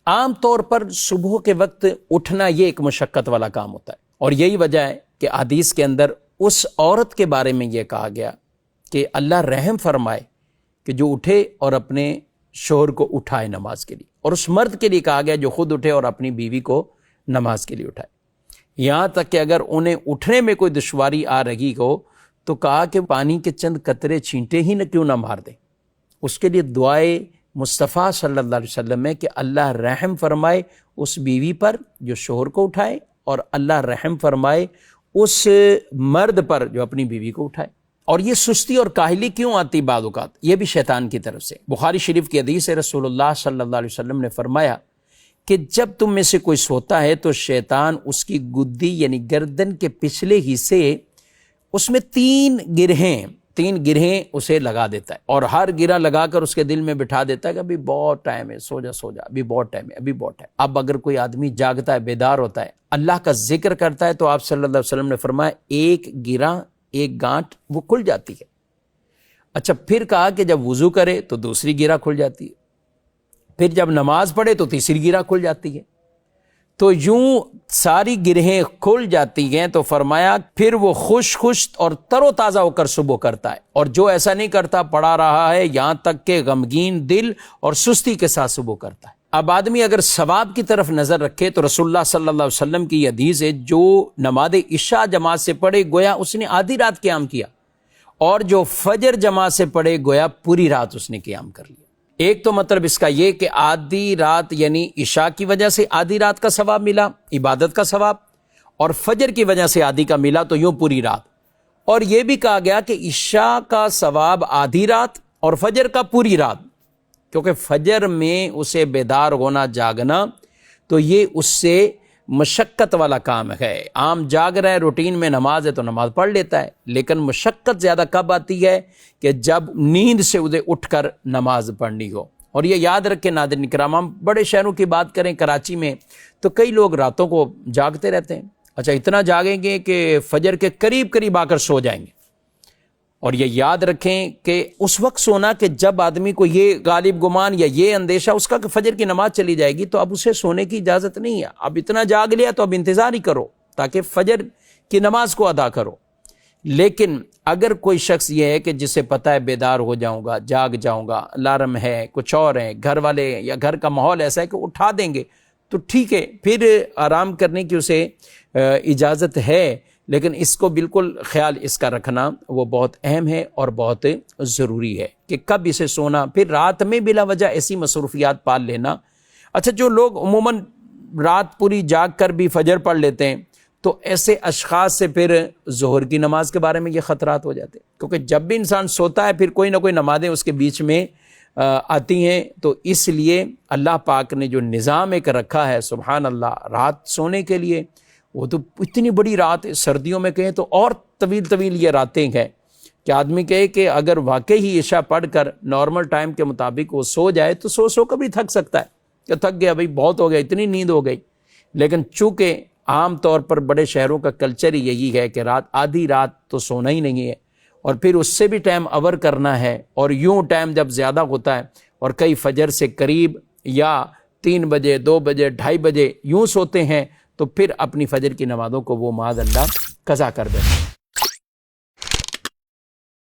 عام طور پر صبح کے وقت اٹھنا یہ ایک مشقت والا کام ہوتا ہے، اور یہی وجہ ہے کہ حدیث کے اندر اس عورت کے بارے میں یہ کہا گیا کہ اللہ رحم فرمائے کہ جو اٹھے اور اپنے شوہر کو اٹھائے نماز کے لیے، اور اس مرد کے لیے کہا گیا جو خود اٹھے اور اپنی بیوی کو نماز کے لیے اٹھائے۔ یہاں تک کہ اگر انہیں اٹھنے میں کوئی دشواری آ رہی ہو تو کہا کہ پانی کے چند قطرے چھینٹے ہی نہ کیوں نہ مار دیں، اس کے لیے دعائے مصطفیٰ صلی اللہ علیہ وسلم ہے کہ اللہ رحم فرمائے اس بیوی پر جو شوہر کو اٹھائے، اور اللہ رحم فرمائے اس مرد پر جو اپنی بیوی کو اٹھائے۔ اور یہ سستی اور کاہلی کیوں آتی بعض اوقات؟ یہ بھی شیطان کی طرف سے۔ بخاری شریف کی حدیث ہے، رسول اللہ صلی اللہ علیہ وسلم نے فرمایا کہ جب تم میں سے کوئی سوتا ہے تو شیطان اس کی گدی یعنی گردن کے پچھلے حصے اس میں تین گرہیں اسے لگا دیتا ہے، اور ہر گرہ لگا کر اس کے دل میں بٹھا دیتا ہے کہ ابھی بہت ٹائم ہے، سو جا، ابھی بہت ٹائم ہے، ابھی بہت ٹائم۔ اب اگر کوئی آدمی جاگتا ہے، بیدار ہوتا ہے، اللہ کا ذکر کرتا ہے، تو آپ صلی اللہ علیہ وسلم نے فرمایا ایک گرہ، ایک گانٹ وہ کھل جاتی ہے۔ اچھا، پھر کہا کہ جب وضو کرے تو دوسری گرہ کھل جاتی ہے، پھر جب نماز پڑھے تو تیسری گرہ کھل جاتی ہے، تو یوں ساری گرہیں کھل جاتی ہیں۔ تو فرمایا پھر وہ خوش اور تر و تازہ ہو کر صبح کرتا ہے، اور جو ایسا نہیں کرتا پڑا رہا ہے یہاں تک کہ غمگین دل اور سستی کے ساتھ صبح کرتا ہے۔ اب آدمی اگر ثواب کی طرف نظر رکھے تو رسول اللہ صلی اللہ علیہ وسلم کی یہ حدیث ہے، جو نماز عشاء جماعت سے پڑھے گویا اس نے آدھی رات قیام کیا، اور جو فجر جماعت سے پڑھے گویا پوری رات اس نے قیام کر لیا۔ ایک تو مطلب اس کا یہ کہ آدھی رات یعنی عشاء کی وجہ سے آدھی رات کا ثواب ملا، عبادت کا ثواب، اور فجر کی وجہ سے آدھی کا ملا، تو یوں پوری رات۔ اور یہ بھی کہا گیا کہ عشاء کا ثواب آدھی رات اور فجر کا پوری رات، کیونکہ فجر میں اسے بیدار ہونا، جاگنا، تو یہ اس سے مشقت والا کام ہے۔ عام جاگ رہا ہے، روٹین میں نماز ہے تو نماز پڑھ لیتا ہے، لیکن مشقت زیادہ کب آتی ہے کہ جب نیند سے اسے اٹھ کر نماز پڑھنی ہو۔ اور یہ یاد رکھیں ناظرین کرام، ہم بڑے شہروں کی بات کریں، کراچی میں تو کئی لوگ راتوں کو جاگتے رہتے ہیں، اچھا اتنا جاگیں گے کہ فجر کے قریب آ کر سو جائیں گے۔ اور یہ یاد رکھیں کہ اس وقت سونا کہ جب آدمی کو یہ غالب گمان یا یہ اندیشہ اس کا کہ فجر کی نماز چلی جائے گی، تو اب اسے سونے کی اجازت نہیں ہے۔ اب اتنا جاگ لیا تو اب انتظار ہی کرو تاکہ فجر کی نماز کو ادا کرو۔ لیکن اگر کوئی شخص یہ ہے کہ جسے پتہ ہے بیدار ہو جاؤں گا، جاگ جاؤں گا، الارم ہے، کچھ اور ہے، گھر والے یا گھر کا ماحول ایسا ہے کہ اٹھا دیں گے، تو ٹھیک ہے، پھر آرام کرنے کی اسے اجازت ہے، لیکن اس کو بالکل خیال اس کا رکھنا وہ بہت اہم ہے اور بہت ضروری ہے کہ کب اسے سونا، پھر رات میں بلا وجہ ایسی مصروفیات پال لینا۔ اچھا، جو لوگ عموماً رات پوری جاگ کر بھی فجر پڑھ لیتے ہیں، تو ایسے اشخاص سے پھر ظہر کی نماز کے بارے میں یہ خطرات ہو جاتے ہیں، کیونکہ جب بھی انسان سوتا ہے پھر کوئی نہ کوئی نمازیں اس کے بیچ میں آتی ہیں۔ تو اس لیے اللہ پاک نے جو نظام ایک رکھا ہے، سبحان اللہ، رات سونے کے لیے، وہ تو اتنی بڑی رات ہے، سردیوں میں کہیں تو اور طویل یہ راتیں ہیں کہ آدمی کہے کہ اگر واقعی ہی عشاء پڑھ کر نارمل ٹائم کے مطابق وہ سو جائے تو سو کر بھی تھک سکتا ہے کہ تھک گیا بھائی، بہت ہو گیا، اتنی نیند ہو گئی۔ لیکن چونکہ عام طور پر بڑے شہروں کا کلچر ہی یہی ہے کہ آدھی رات تو سونا ہی نہیں ہے، اور پھر اس سے بھی ٹائم اوور کرنا ہے، اور یوں ٹائم جب زیادہ ہوتا ہے اور کئی فجر سے قریب یا 3 بجے، 2 بجے، 2:30 بجے یوں سوتے ہیں، تو پھر اپنی فجر کی نمازوں کو وہ معاذ اللہ قضا کر دیتے ہیں۔